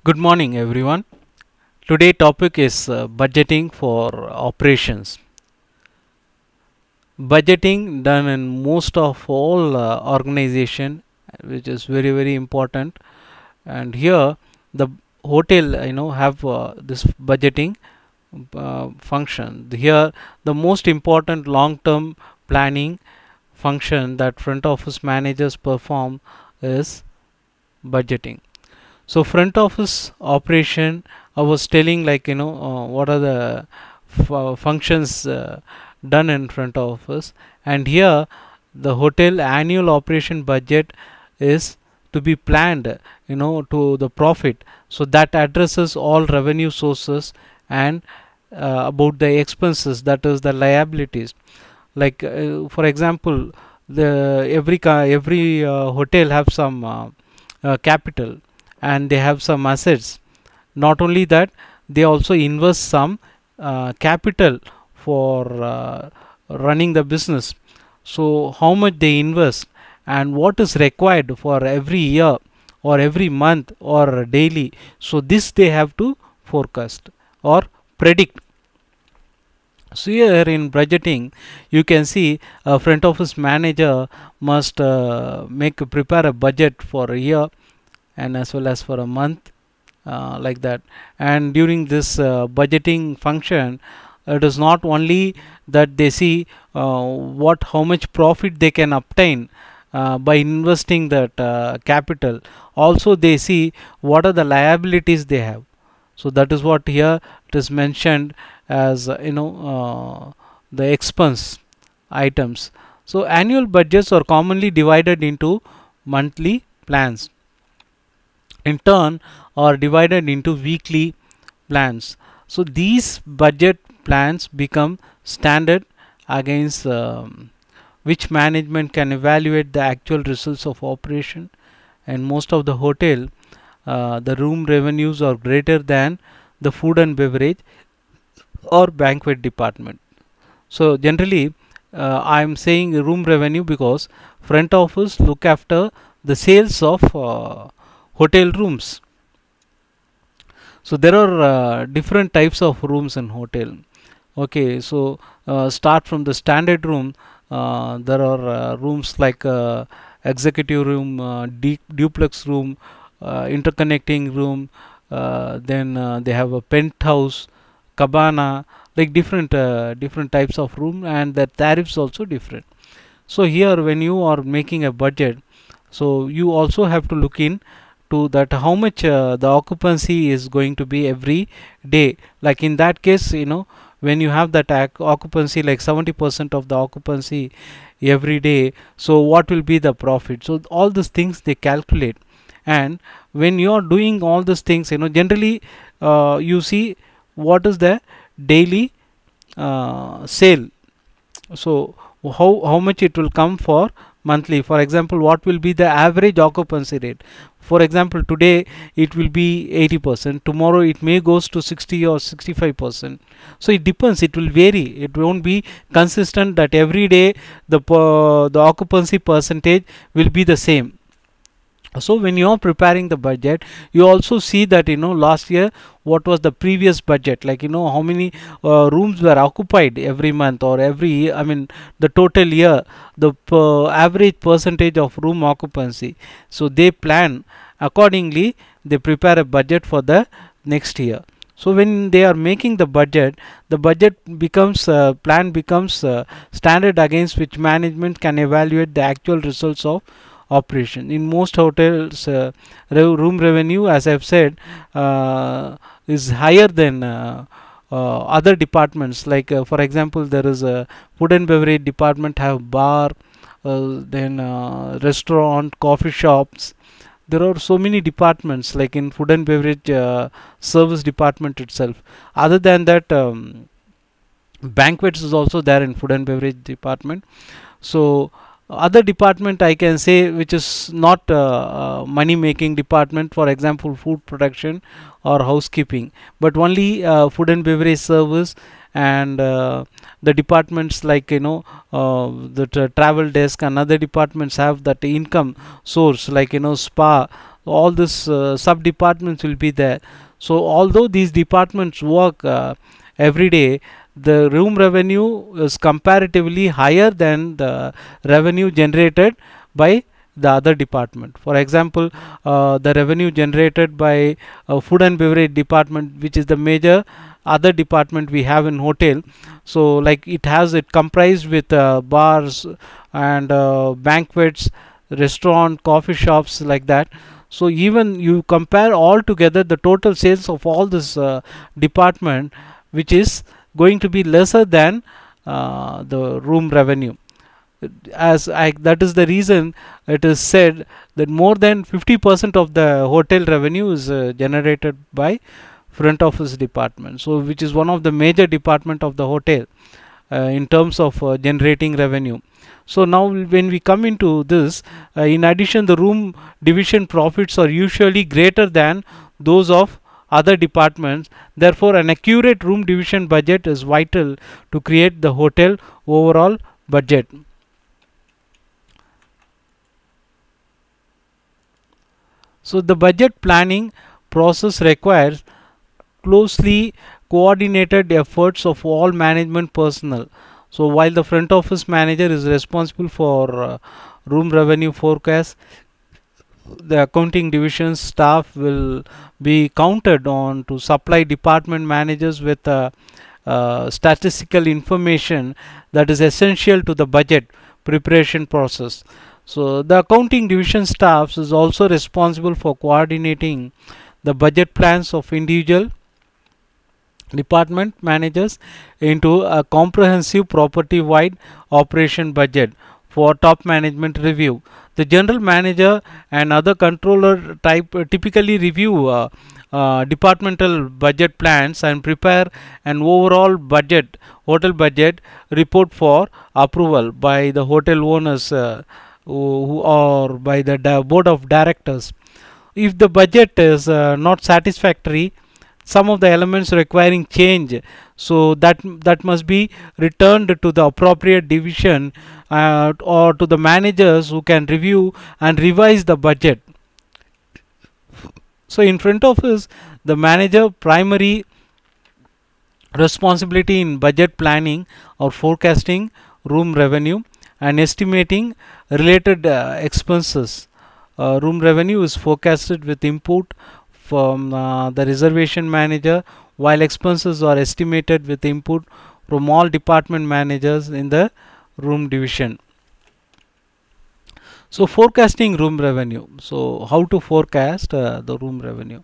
Good morning everyone. Today topic is budgeting for operations. Budgeting done in most of all organization, which is very important. And here the hotel have this budgeting function. Here the most important long term planning function that front office managers perform is budgeting. So front office operation, I was telling what are the functions done in front office, and here the hotel annual operation budget is to be planned to the profit, so that addresses all revenue sources and about the expenses, that is the liabilities. Like for example, the every hotel have some capital, and they have some assets. Not only that, they also invest some capital for running the business. So how much they invest and what is required for every year or every month or daily, so this they have to forecast or predict. So here in budgeting, you can see a front office manager must prepare a budget for a year and as well as for a month, like that. And during this budgeting function, it is not only that they see how much profit they can obtain by investing that capital, also they see what are the liabilities they have. So that is what here it is mentioned as the expense items. So annual budgets are commonly divided into monthly plans, in turn are divided into weekly plans. So these budget plans become standard against which management can evaluate the actual results of operation. And most of the hotel, the room revenues are greater than the food and beverage or banquet department. So generally I am saying room revenue because front office look after the sales of hotel rooms. So there are different types of rooms in hotel. Okay, so start from the standard room. There are rooms like executive room, duplex room, interconnecting room, then they have a penthouse, cabana, like different types of room, and the tariffs also different. So here when you are making a budget, so you also have to look in to that how much the occupancy is going to be every day. Like in that case, when you have that occupancy like 70% of the occupancy every day, so what will be the profit? So all these things they calculate. And when you are doing all these things, generally you see what is the daily sale. So how much it will come for monthly. For example, what will be the average occupancy rate? For example, today it will be 80%, tomorrow it may goes to 60 or 65%. So it depends, it will vary, it won't be consistent that every day the occupancy percentage will be the same. So when you are preparing the budget, you also see that last year what was the previous budget, like how many rooms were occupied every month or every year, I mean the total year, the average percentage of room occupancy. So they plan accordingly, they prepare a budget for the next year. So when they are making the budget becomes plan becomes standard against which management can evaluate the actual results of operation. In most hotels, room revenue, as I've said, is higher than other departments. Like for example, there is a food and beverage department have bar, then restaurant, coffee shops. There are so many departments like in food and beverage service department itself. Other than that, banquets is also there in food and beverage department. So other department I can say which is not money making department, for example food production or housekeeping, but only food and beverage service and the departments like the travel desk and other departments have that income source, like spa. All this sub departments will be there. So although these departments work every day, the room revenue is comparatively higher than the revenue generated by the other department. For example, the revenue generated by food and beverage department, which is the major other department we have in hotel. So like it comprised with bars and banquets, restaurant, coffee shops, like that. So even you compare all together the total sales of all this department, which is going to be lesser than the room revenue. That is the reason it is said that more than 50% of the hotel revenue is generated by front office department. So which is one of the major department of the hotel in terms of generating revenue. So now when we come into this, in addition, the room division profits are usually greater than those of other departments. Therefore, an accurate room division budget is vital to create the hotel overall budget. So the budget planning process requires closely coordinated efforts of all management personnel. So while the front office manager is responsible for room revenue forecast, the accounting division staff will be counted on to supply department managers with statistical information that is essential to the budget preparation process. So the accounting division staff is also responsible for coordinating the budget plans of individual department managers into a comprehensive property wide operation budget for top management review. The general manager and other controller typically review departmental budget plans and prepare an overall hotel budget report for approval by the hotel owners or by the board of directors. If the budget is not satisfactory, some of the elements requiring change, so that must be returned to the appropriate division or to the managers who can review and revise the budget. So in front office, the manager primary responsibility in budget planning or forecasting room revenue and estimating related expenses. Room revenue is forecasted with input from the reservation manager, while expenses are estimated with input from all department managers in the room division. So forecasting room revenue. So how to forecast the room revenue?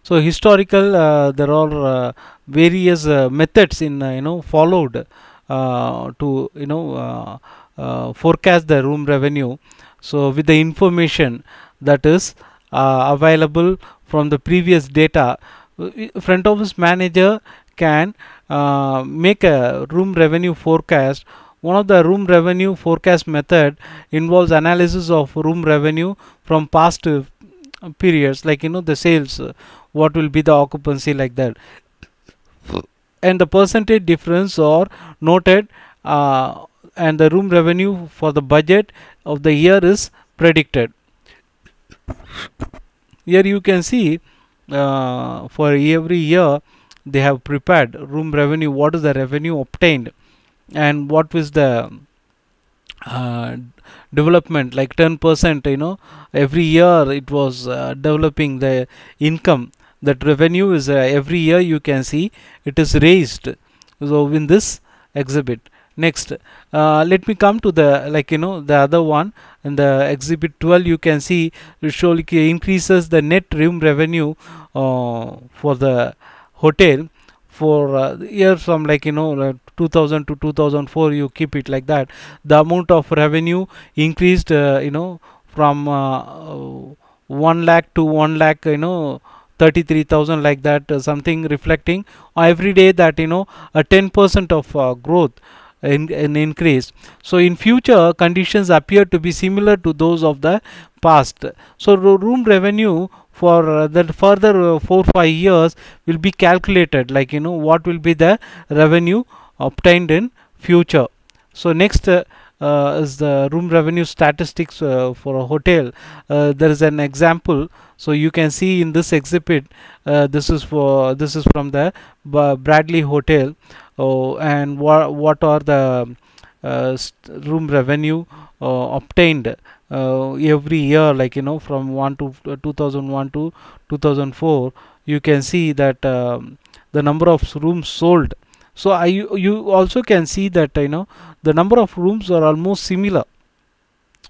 So historical, there are various methods in followed to forecast the room revenue. So with the information that is available from the previous data, front office manager can make a room revenue forecast. One of the room revenue forecast method involves analysis of room revenue from past periods, like the sales, what will be the occupancy, like that, and the percentage difference are noted, and the room revenue for the budget of the year is predicted. Here you can see for every year they have prepared room revenue, what is the revenue obtained and what was the development, like 10%, every year it was developing the income. That revenue is every year you can see it is raised. So in this exhibit, next let me come to the the other one. In the exhibit 12 you can see it surely increases the net room revenue for the hotel for year from 2000 to 2004, you keep it like that. The amount of revenue increased from 1 lakh to 1 lakh 33,000, like that, something reflecting every day that a 10% of growth in increase. So in future conditions appear to be similar to those of the past. So room revenue for the further 4-5 years will be calculated, what will be the revenue obtained in future. So next is the room revenue statistics for a hotel. There is an example. So you can see in this exhibit, this is from the Bradley Hotel. And what are the room revenue obtained every year, like from 2001 to 2004. You can see that the number of rooms sold. So you also can see that the number of rooms are almost similar.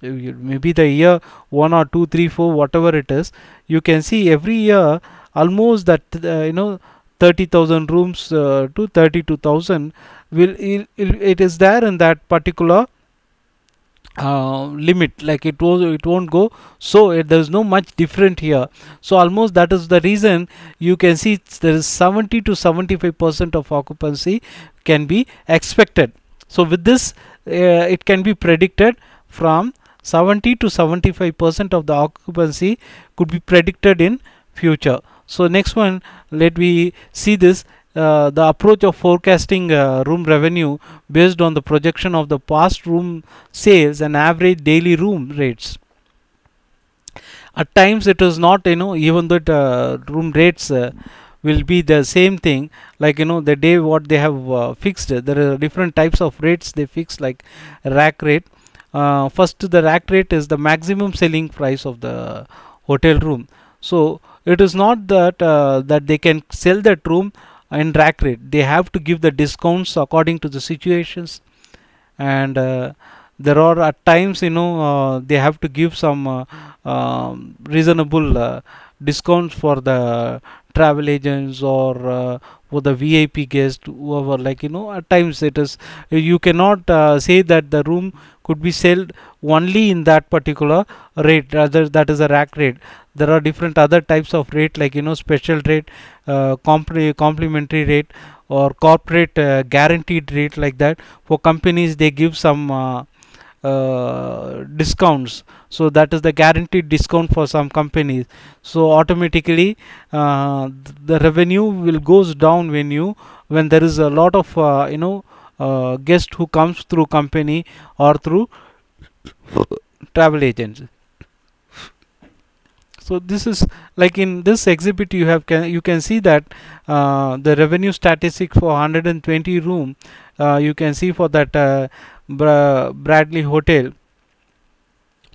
Maybe the year 1 or 2 3 4, whatever it is, you can see every year almost that 30,000 rooms to 32,000 it is there in that particular limit. Like it won't go, so there's no much different here. So almost that is the reason you can see there is 70 to 75% of occupancy can be expected. So with this it can be predicted from 70 to 75% of the occupancy could be predicted in future. So next one, let me see this. The approach of forecasting room revenue based on the projection of the past room sales and average daily room rates. At times it is not, even though room rates will be the same thing, like the day what they have fixed, there are different types of rates they fix, like rack rate. First, the rack rate is the maximum selling price of the hotel room. So it is not that that they can sell that room in rack rate. They have to give the discounts according to the situations, and there are at times they have to give some reasonable discounts for the travel agents or for the VIP guest, whoever, like at times it is, you cannot say that the room could be sold only in that particular rate, rather that is a rack rate. There are different other types of rate, like special rate, complimentary rate, or corporate guaranteed rate, like that. For companies they give some discounts, so that is the guaranteed discount for some companies. So automatically the revenue will goes down when there is a lot of guest who comes through company or through travel agents. So this is, like in this exhibit you can see that the revenue statistics for 120 room, you can see for that Bradley Hotel.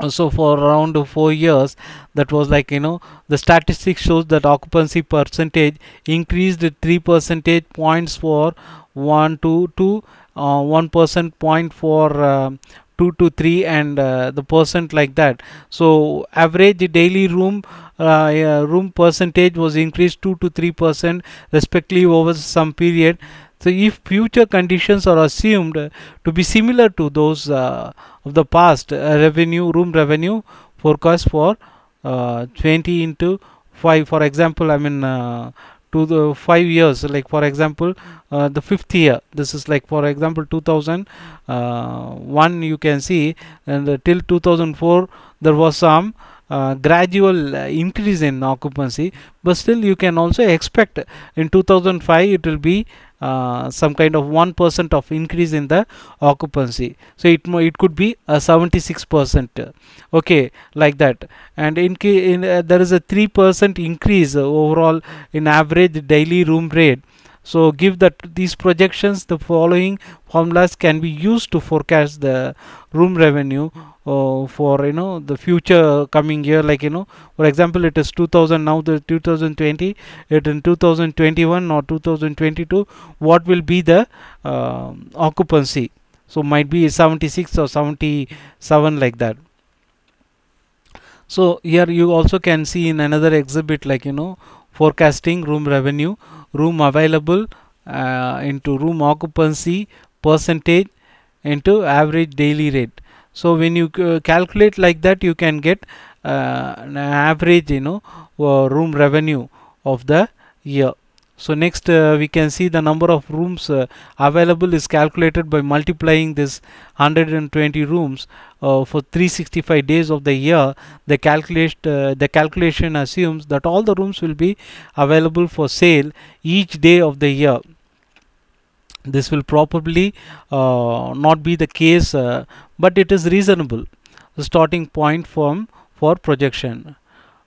Also for around 4 years, that was like the statistics shows that occupancy percentage increased 3 percentage points for 1 to 1 percent point for 2 to 3 and the percent, like that. So average daily room percentage was increased 2 to 3% respectively over some period. So if future conditions are assumed to be similar to those of the past, room revenue forecast for 20 into 5, for example, to the 5 years, like for example the 5th year, this is like for example 2001, you can see, and till 2004 there was some gradual increase in occupancy, but still you can also expect in 2005 it will be some kind of 1% of increase in the occupancy. So it could be a 76%, okay, like that. And there is a 3% increase overall in average daily room rate. So give that these projections, the following formulas can be used to forecast the room revenue for the future coming year, like for example it is 2000, now the 2020, it in 2021 or 2022, what will be the occupancy. So might be 76 or 77, like that. So here you also can see in another exhibit, like forecasting room revenue, room available into room occupancy percentage into average daily rate. So when you calculate like that, you can get an average room revenue of the year. So next we can see the number of rooms available is calculated by multiplying this 120 rooms for 365 days of the year. The calculation assumes that all the rooms will be available for sale each day of the year. This will probably not be the case, but it is reasonable the starting point for projection.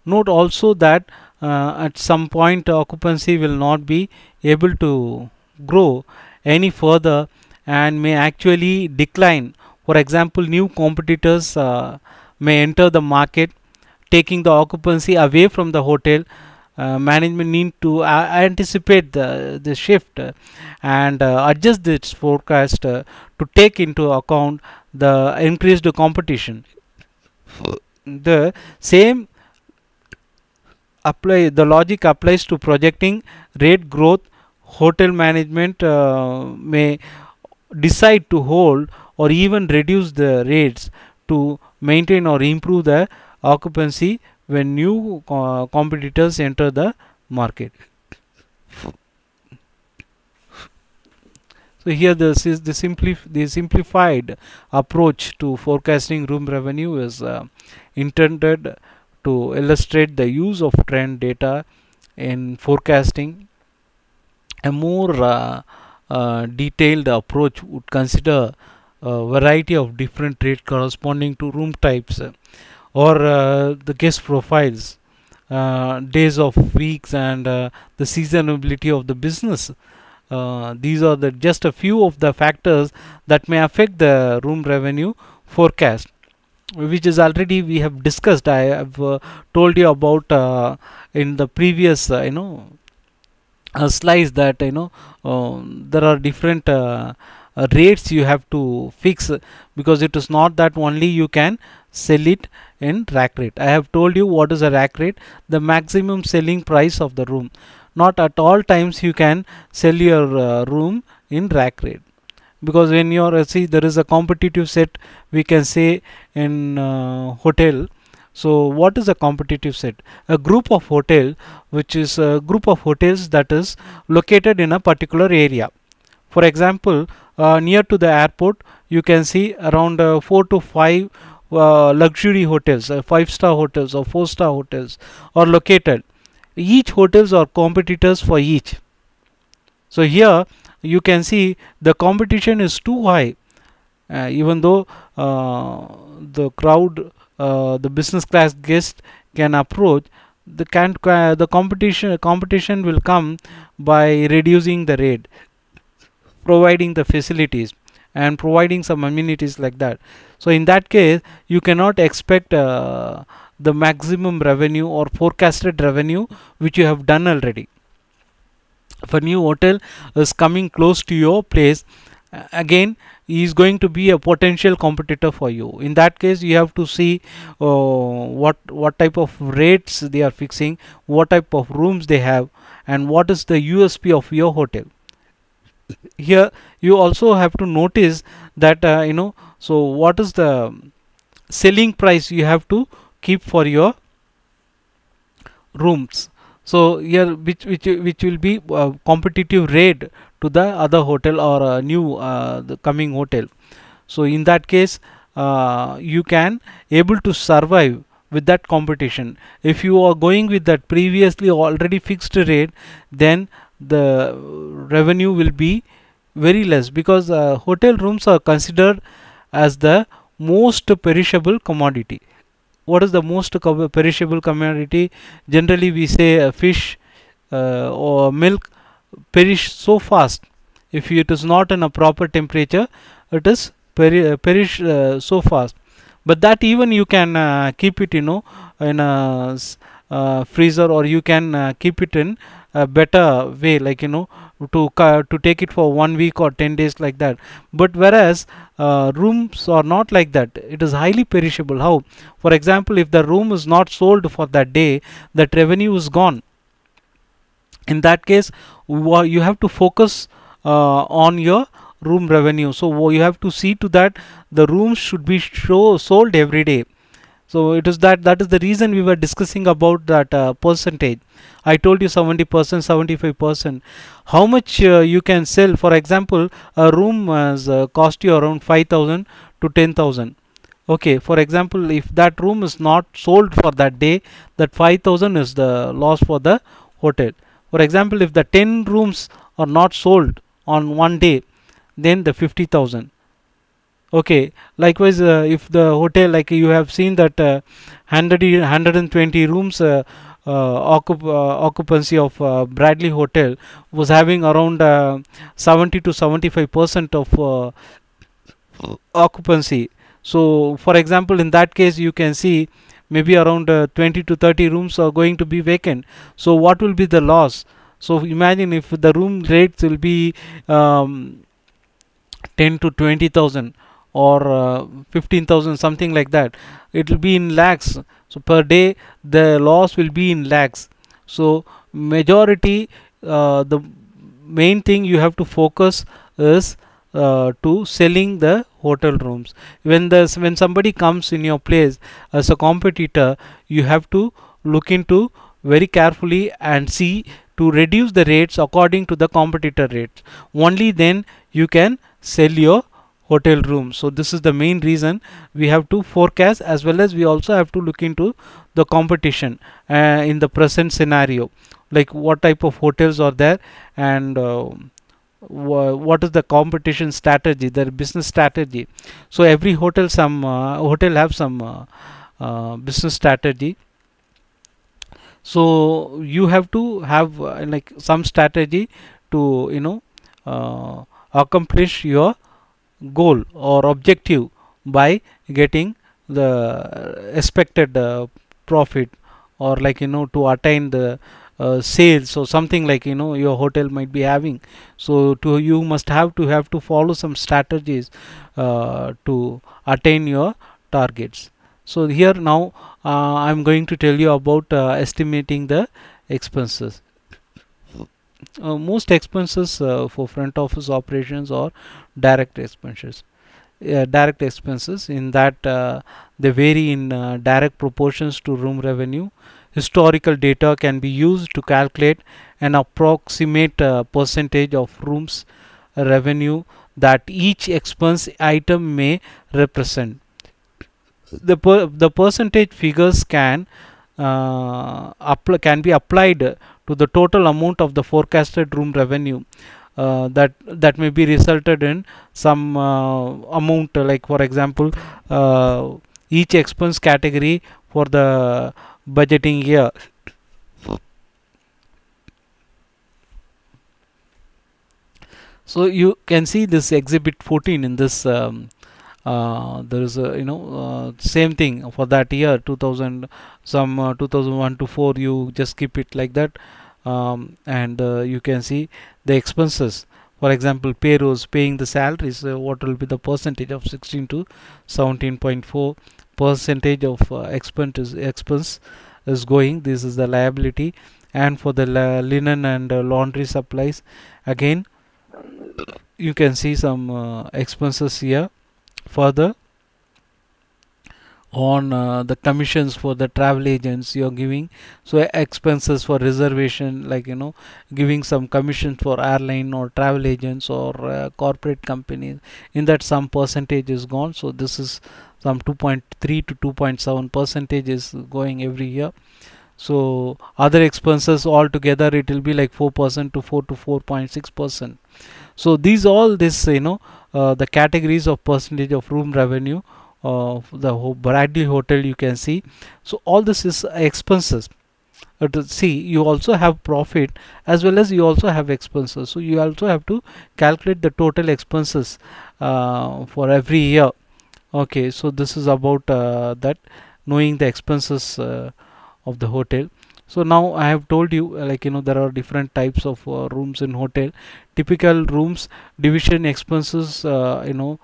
Note also that at some point occupancy will not be able to grow any further and may actually decline. For example, new competitors may enter the market, taking the occupancy away from the hotel. Management need to anticipate the shift and adjust its forecast to take into account the increased competition. The same the logic applies to projecting rate growth. Hotel management may decide to hold or even reduce the rates to maintain or improve the occupancy when new competitors enter the market. So here this is the simplified approach to forecasting room revenue is intended to illustrate the use of trend data in forecasting. A more detailed approach would consider a variety of different rate corresponding to room types or the guest profiles, days of weeks, and the seasonality of the business. These are just a few of the factors that may affect the room revenue forecast, which is already we have discussed. I have told you about in the previous slides that there are different rates you have to fix, because it is not that only you can sell it in rack rate. I have told you what is a rack rate, the maximum selling price of the room. Not at all times you can sell your room in rack rate, because when you are see there is a competitive set, we can say in hotel. So what is a competitive set? A group of hotel, which is a group of hotels that is located in a particular area. For example, near to the airport you can see around 4 to 5 luxury hotels, 5-star hotels or 4-star hotels are located. Each hotels are competitors for each. So here you can see the competition is too high, even though the crowd, the business class guest can approach, the competition will come by reducing the rate, providing the facilities and providing some amenities like that. So in that case you cannot expect the maximum revenue or forecasted revenue which you have done already. If a new hotel is coming close to your place, again he is going to be a potential competitor for you. In that case you have to see what type of rates they are fixing, what type of rooms they have, and what is the USP of your hotel. Here you also have to notice that so what is the selling price you have to keep for your rooms. So here which will be competitive rate to the other hotel or new the coming hotel. So in that case you can able to survive with that competition. If you are going with that previously already fixed rate, then the revenue will be very less, because hotel rooms are considered as the most perishable commodity. What is the most perishable commodity? Generally we say fish or milk perish so fast. If it is not in a proper temperature, it is perish so fast. But that even you can keep it in a freezer, or you can keep it in a better way, like to take it for 1 week or 10 days like that. But whereas rooms are not like that, it is highly perishable. How? For example, if the room is not sold for that day, that revenue is gone. In that case you have to focus on your room revenue. So you have to see to that the rooms should be sold every day. So it is that is the reason we were discussing about that percentage. I told you 70%, 75%. How much you can sell? For example, a room has cost you around 5,000 to 10,000. Okay, for example, if that room is not sold for that day, that 5,000 is the loss for the hotel. For example, if the 10 rooms are not sold on one day, then the 50,000. Okay, likewise, if the hotel, like you have seen that 120 rooms occupancy of Bradley Hotel was having around 70 to 75% of occupancy. So for example, in that case you can see maybe around 20 to 30 rooms are going to be vacant. So what will be the loss? So imagine if the room rates will be 10 to 20,000 or 15,000, something like that. It will be in lakhs. So per day the loss will be in lakhs. So majority, the main thing you have to focus is to selling the hotel rooms. When somebody comes in your place as a competitor, you have to look into very carefully and see to reduce the rates according to the competitor rates. Only then you can sell your hotel room. So this is the main reason we have to forecast, as well as we also have to look into the competition in the present scenario, like what type of hotels are there, and what is the competition strategy, their business strategy. So every hotel, some hotel have some business strategy. So you have to have like some strategy to accomplish your goal or objective by getting the expected profit, or like to attain the sales or something, like your hotel might be having. So you must have to follow some strategies to attain your targets. So here now I'm going to tell you about estimating the expenses. Most expenses for front office operations are direct expenses. Direct expenses, in that they vary in direct proportions to room revenue. Historical data can be used to calculate an approximate percentage of rooms revenue that each expense item may represent. The percentage figures can be applied to the total amount of the forecasted room revenue that may be resulted in some amount, like for example each expense category for the budgeting year. So you can see this exhibit 14 in this there is a same thing for that year 2000, some 2001 to 4, you just keep it like that, and you can see the expenses. For example, payrolls, paying the salaries, what will be the percentage of 16 to 17.4 percentage of expense is going. This is the liability. And for the linen and laundry supplies, again you can see some expenses here. Further on, the commissions for the travel agents you are giving, so expenses for reservation, like giving some commission for airline or travel agents or corporate companies, in that some percentage is gone. So this is some 2.3 to 2.7 percentage is going every year. So other expenses altogether it will be like 4% to 4.6%. So these all this the categories of percentage of room revenue of the Bradley Hotel, you can see. So all this is expenses. See, you also have profit as well as you also have expenses. So you also have to calculate the total expenses for every year. Okay, so this is about that, knowing the expenses of the hotel. So now I have told you, like there are different types of rooms in hotel. Typical rooms division expenses, for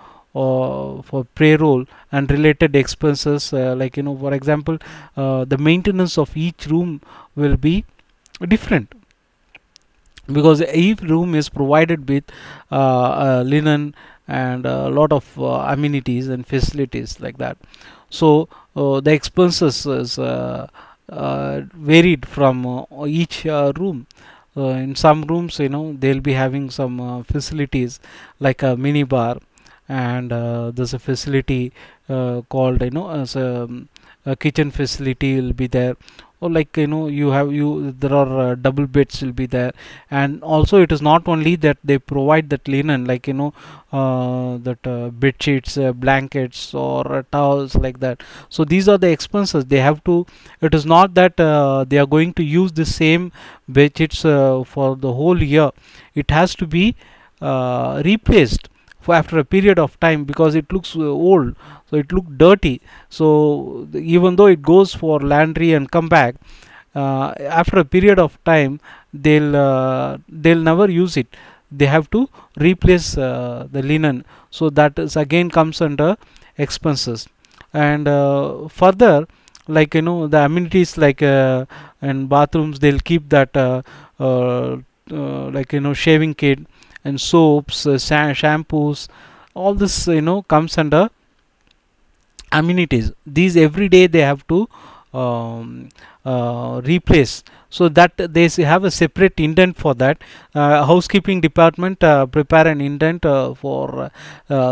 payroll and related expenses, like for example the maintenance of each room will be different, because each room is provided with linen and a lot of amenities and facilities like that. So the expenses is varied from each room. In some rooms they'll be having some facilities like a mini bar, and there's a facility called as a kitchen facility will be there. or like you have there are double beds will be there. And also it is not only that they provide that linen, like that bed sheets, blankets, or towels, like that. So these are the expenses they have to. It is not that they are going to use the same bed sheets for the whole year. It has to be replaced for after a period of time, because it looks old, so it look dirty. So even though it goes for laundry and come back, after a period of time they'll never use it. They have to replace the linen, so that is again comes under expenses. And further, like the amenities, like in bathrooms they'll keep that like shaving kit and soaps, shampoos, all this comes under amenities. These every day they have to replace, so that they have a separate indent for that. Housekeeping department prepare an indent for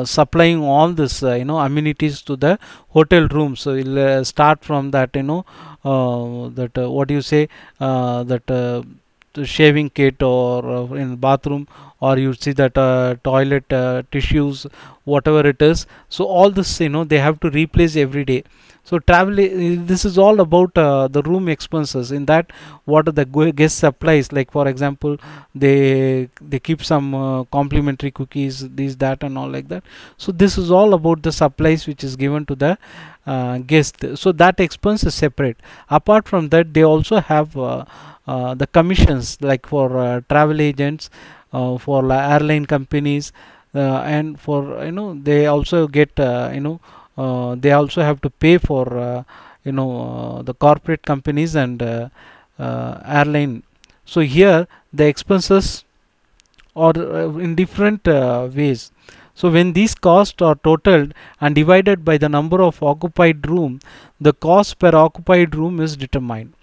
supplying all this amenities to the hotel room. So we'll start from that that what do you say, that the shaving kit, or in bathroom, or you see that toilet tissues, whatever it is. So all this they have to replace every day. So travel, this is all about the room expenses. In that, what are the guest supplies, like for example they keep some complimentary cookies, this, that, and all like that. So this is all about the supplies which is given to the guest. So that expense is separate. Apart from that, they also have the commissions, like for travel agents, for airline companies, and for they also get they also have to pay for the corporate companies and airline. So here the expenses are in different ways. So when these costs are totaled and divided by the number of occupied room, the cost per occupied room is determined.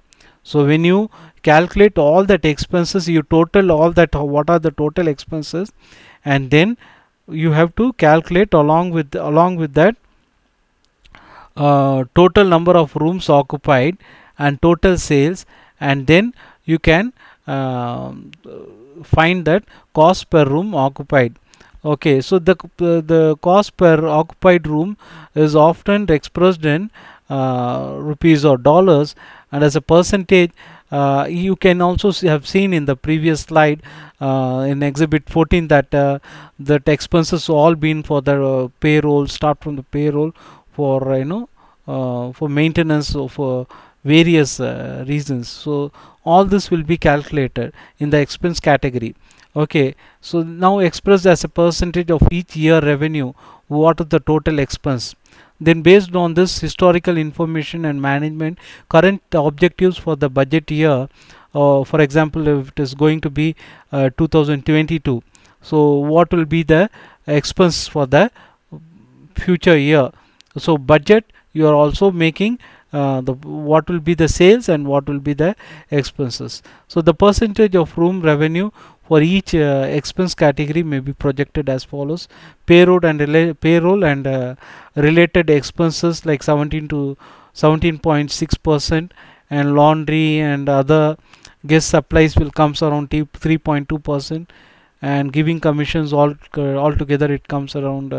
So when you calculate all that expenses, you total all that, what are the total expenses, and then you have to calculate along with that total number of rooms occupied and total sales, and then you can find that cost per room occupied. Okay, so the cost per occupied room is often expressed in rupees or dollars, and as a percentage. You can also have seen in the previous slide in exhibit 14 that that expenses all been for the payroll, start from the payroll, for for maintenance of various reasons. So all this will be calculated in the expense category. Okay, so now expressed as a percentage of each year revenue, what is the total expense. Then based on this historical information and management current objectives for the budget year, for example if it is going to be 2022, so what will be the expense for the future year. So budget, you are also making what will be the sales and what will be the expenses. So the percentage of room revenue for each expense category may be projected as follows: payroll and related expenses like 17 to 17.6%, and laundry and other guest supplies will comes around 3.2%, and giving commissions altogether it comes around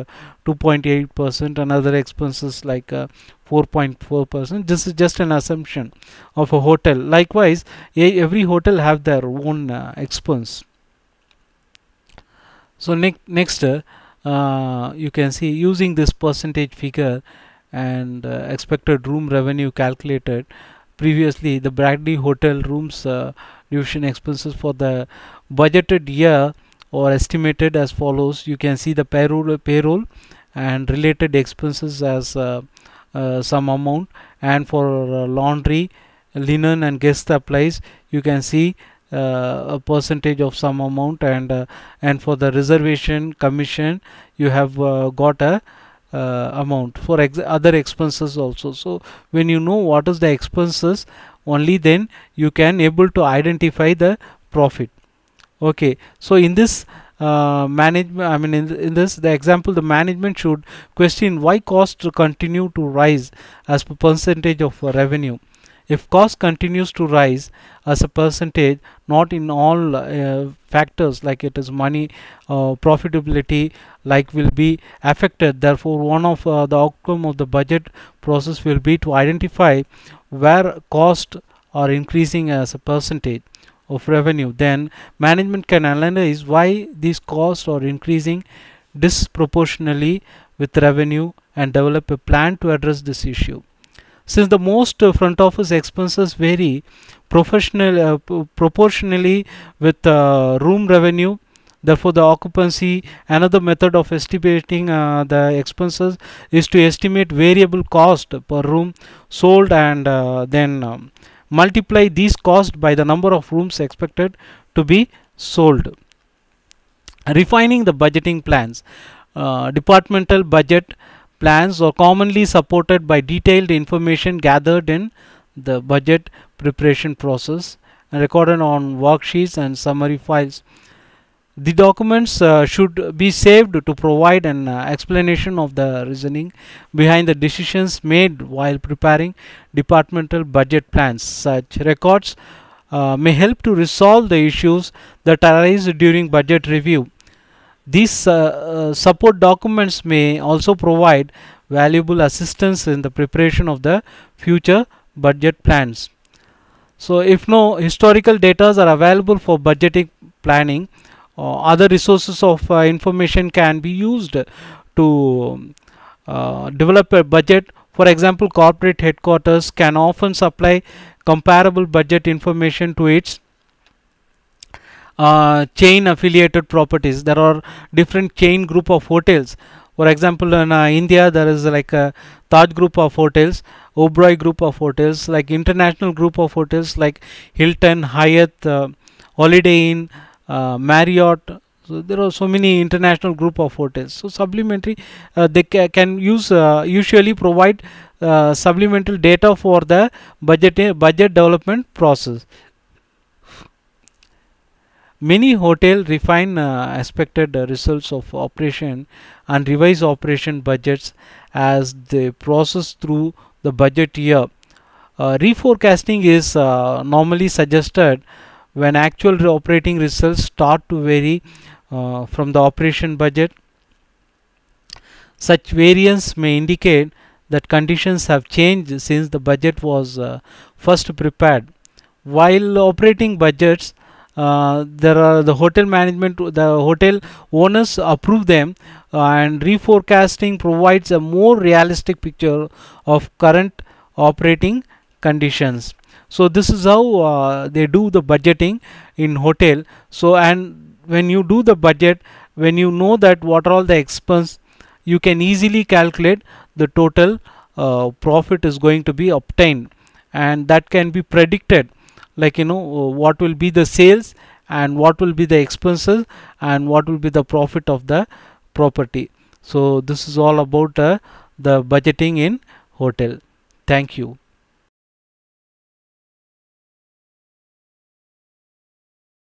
2.8%, and other expenses like 4.4%. This is just an assumption of a hotel. Likewise, every hotel have their own expense. So next you can see, using this percentage figure and expected room revenue calculated previously, the Bradley Hotel rooms division expenses for the budgeted year or estimated as follows. You can see the payroll and related expenses as some amount, and for laundry, linen, and guest supplies you can see a percentage of some amount, and for the reservation commission you have got a amount for other expenses also. So when you know what is the expenses, only then you can able to identify the profit. Okay, so in this management, I mean in this the example, the management should question why costs continue to rise as per percentage of revenue. If cost continues to rise as a percentage, not in all factors like it is money, profitability like will be affected. Therefore, one of the outcome of the budget process will be to identify where cost are increasing as a percentage of revenue. Then management can analyze why these costs are increasing disproportionately with revenue and develop a plan to address this issue. Since the most front office expenses vary proportionally with room revenue, therefore the occupancy, another method of estimating the expenses is to estimate variable cost per room sold, and then multiply these costs by the number of rooms expected to be sold. Refining the budgeting plans. Departmental budget plans are commonly supported by detailed information gathered in the budget preparation process and recorded on worksheets and summary files. The documents should be saved to provide an explanation of the reasoning behind the decisions made while preparing departmental budget plans. Such records may help to resolve the issues that arise during budget review. These support documents may also provide valuable assistance in the preparation of the future budget plans. So, if no historical data are available for budgeting planning, other resources of information can be used to develop a budget. For example, corporate headquarters can often supply comparable budget information to its chain affiliated properties. There are different chain group of hotels. For example, in India there is like a Taj group of hotels, Oberoi group of hotels, like international group of hotels like Hilton, Hyatt, Holiday Inn, Marriott. So there are so many international group of hotels. So supplementary they can use usually provide supplemental data for the budget development process. Many hotels refine expected results of operation and revise operation budgets as they process through the budget year. Reforecasting is normally suggested when actual operating results start to vary from the operation budget. Such variance may indicate that conditions have changed since the budget was first prepared. While operating budgets, there are the hotel management, the hotel owners approve them, and reforecasting provides a more realistic picture of current operating conditions. So this is how they do the budgeting in hotel. So, and when you do the budget, when you know that what are all the expense, you can easily calculate the total profit is going to be obtained, and that can be predicted, like what will be the sales and what will be the expenses and what will be the profit of the property. So this is all about the budgeting in hotel. Thank you.